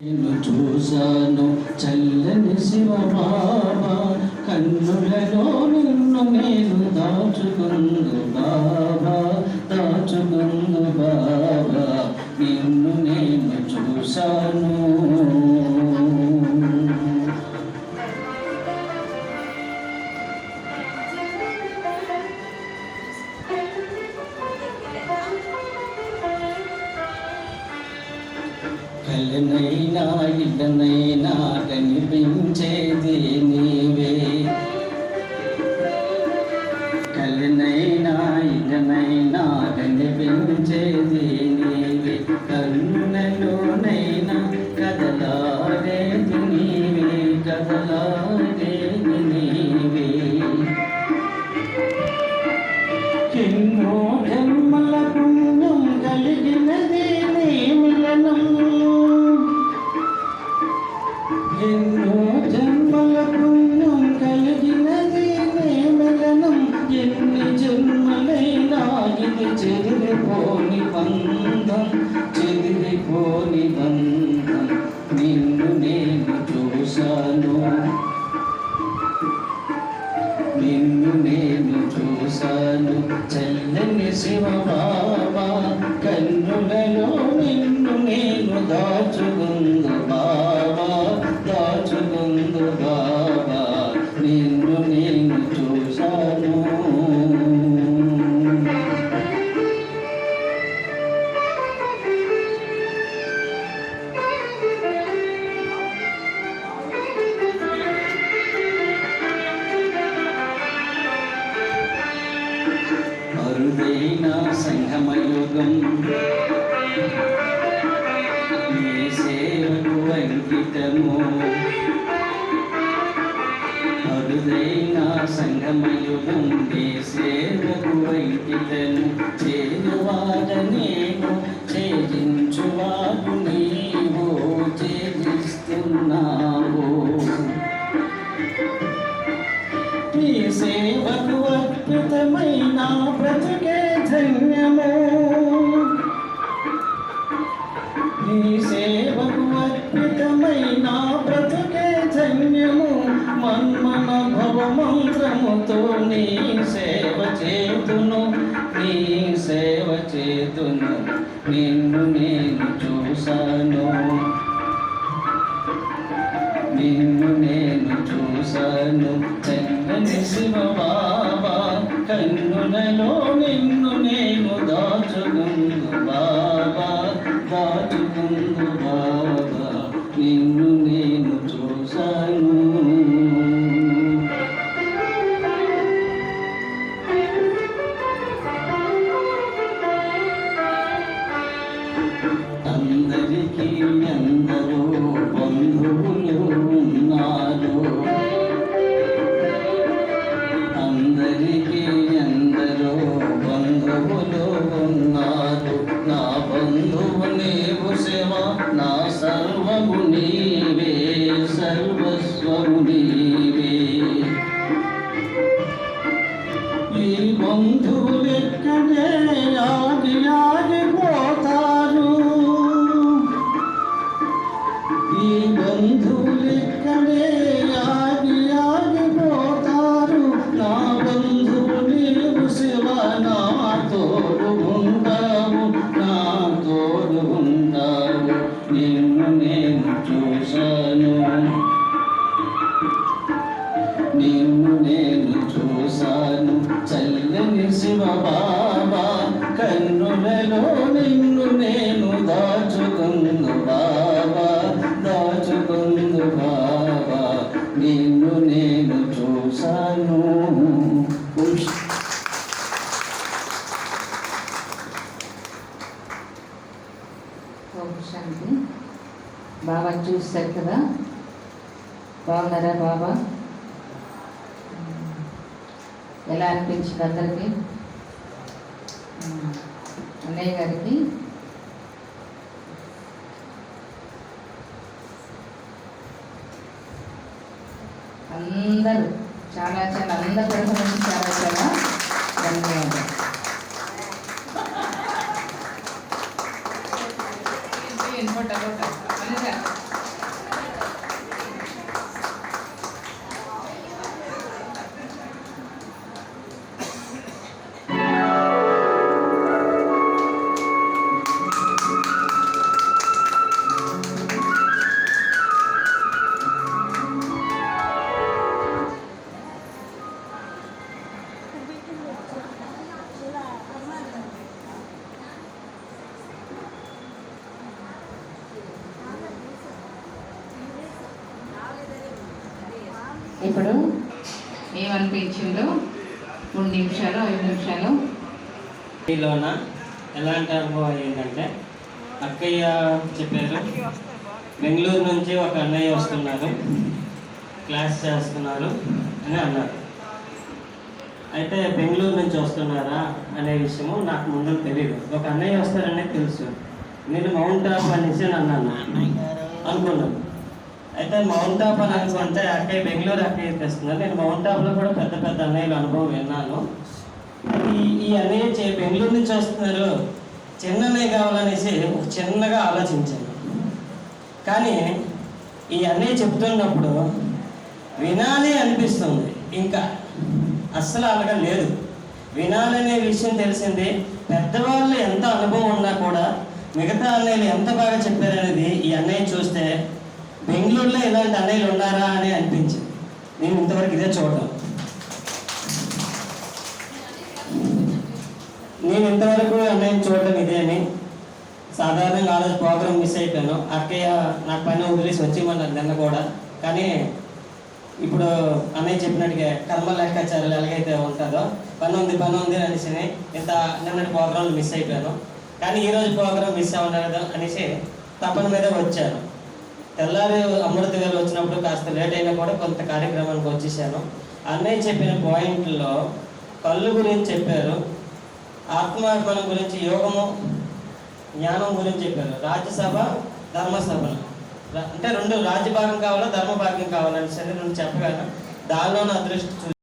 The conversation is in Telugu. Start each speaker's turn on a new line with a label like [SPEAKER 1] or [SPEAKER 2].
[SPEAKER 1] నిన్ను చూశాను చల్లని శివ బాబా, కన్నులలో నిన్ను నేను దాచుకుందు బాబా, దాచుకుందు బాబా, నిన్ను నేను చూశాను. కలనైనా ఇళ్ళనైనా కనిపించేది నీవే, కలనైనా ఇళ్ళనైనా కనిపించేది నీవే, కన్నులలోనైనా కదలాడేది నీవే, కదలాడేది నీవే. ఎన్నో జన్మల పుణ్యం కలిగినది నీ మిలనం, ఎన్నో జన్మల పుణ్యం కలిగినది నీ మిలనం, ఎన్ని జన్మలైనా ఇది చెదిరిపోని బంధం, చెదిరిపోని బంధం, నిన్ను నేను చూశాను, నిన్ను నేను చూశాను చల్లని శివ బాబా, కన్నులలో నిన్ను నేను దాచుకుందు బాబా, దాచుకుందు బాబా, నిన్ను నేను చూశాను. అరుదైన సంగమయుగం నీ సేవకు అంకితము, అరుదైన సంగమయుగం నీ సేవకు అంకితము, చేరువాడ నీవు ఛేదించువాడు నీవు ఛేదిస్తున్నావు, నీ సేవకు అద్భుతమైన బ్రతుకే ధన్యము, నీ సేవకు అద్భుతమైన బ్రతుకే ధన్యము, మన్మన భవ మంత్రముతో నీ సేవ చేతును, నీ సేవ చేతును, నిన్ను నేను చూశాను, నిన్ను నేను చూశాను చల్లని శివ బాబా, కన్నులలో నిన్ను నేను దాచుకుందు బాబా, దాచుకుందు బాబా, నిన్ను నేను చూశాను. అందరికీ ఎందరో బంధువులు ఉన్నారు, అందరికీ ఎందరో బంధువులు ఉన్నారు, నా బంధువు నీవు శివ, నా సర్వము నీవే, సర్వస్వము నీవే. ఈ బంధువులెక్కడే ఆగి ఆగిపోతారు, ఈ బంధువులెక్కడే ఆగి ఆగిపోతారు, నా బంధువు నీవు శివ, నా తోడు ఉంటావు, నా తోడు ఉంటావు, నిన్ను నేను చూశాను, నిన్ను నేను చూశాను చల్లని శివ బాబా, కన్నులలో నిన్ను నేను దాచుకుందు బాబా, దాచుకుందు బాబా, నిన్ను నేను చూశాను.
[SPEAKER 2] శాంతి. బాబా చూస్తారు కదా, బాగున్నారా బాబా? ఎలా అనిపించింది అందరికీ? అన్నయ్య గారికి అందరూ చాలా చాలా అందరి తరఫు నుంచి చాలా చాలా ధన్యవాదాలు. ఇన్పుట్ ఇప్పుడు ఏమనిపించిందో 3 నిమిషాలు 5 నిమిషాలు
[SPEAKER 3] ఈలోన ఎలాంటి అనుభవం అయ్యిందంటే అక్కయ్య చెప్పారు, బెంగళూరు నుంచి ఒక అన్నయ్య వస్తున్నారు, క్లాస్ చేస్తున్నారు అని అన్నారు. అయితే బెంగళూరు నుంచి వస్తున్నారా అనే విషయము నాకు ముందు తెలియదు. ఒక అన్నయ్య వస్తారనేది తెలుసు. నేను మౌంట్ ఆబు అనేసి అన్నాను అనుకున్నాను. అయితే మౌంట్ ఆబు అని అనుకుంటే అక్కయ్య బెంగళూరు అక్కయ్య తెస్తున్నారు. నేను మౌంట్ ఆబులో కూడా పెద్ద పెద్ద అన్నయ్యల అనుభవం విన్నాను. ఈ అన్నయ్య బెంగళూరు నుంచి వస్తున్నారు, చిన్న అన్నయ్య కావాలనేసి ఒక చిన్నగా ఆలోచించాను. కానీ ఈ అన్నయ్య చెప్తున్నప్పుడు వినాలి అనిపిస్తుంది. ఇంకా అస్సలు అలాగా లేదు. వినాలనే విషయం తెలిసింది. పెద్దవాళ్ళు ఎంత అనుభవం ఉన్నా కూడా మిగతా అన్నయ్యలు ఎంత బాగా చెప్పారనేది ఈ అన్నయ్య చూస్తే బెంగళూరులో ఇలాంటి అన్నయ్యలు ఉన్నారా అని అనిపించింది. నేను ఇంతవరకు ఇదే చూడటం. నేను ఇంతవరకు అన్నయ్యని చూడటం ఇదే అని. సాధారణంగా ఆ రోజు ప్రోగ్రామ్ మిస్ అయిపోయాను. అక్కయ్య నాకు పని వదిలేసి వచ్చేయమన్నారు నిన్న కూడా. కానీ ఇప్పుడు అన్నయ్య చెప్పినట్టుగా కర్మ లెక్కాచారాలు ఎలాగైతే ఉంటుందో పని ఉంది అనేసి ఇంత నిన్నటి ప్రోగ్రాంలు మిస్ అయిపోయాను. కానీ ఈరోజు ప్రోగ్రాం మిస్ అవ్వలేదు అనేసి తపన మీద వచ్చాను. తెల్లారి అమృత గారు వచ్చినప్పుడు కాస్త లేట్ అయినా కూడా కొంత కార్యక్రమానికి వచ్చేసాను. అన్నయ్య చెప్పిన పాయింట్లో కళ్ళు గురించి చెప్పారు, ఆత్మార్పణ గురించి, యోగము జ్ఞానం గురించి చెప్పారు. రాజ్యసభ ధర్మసభ అంటే 2 రాజ్యభాగం కావాలా ధర్మ భాగ్యం కావాలని సరే 2 చెప్పగలను. దానిలో నా దృష్టి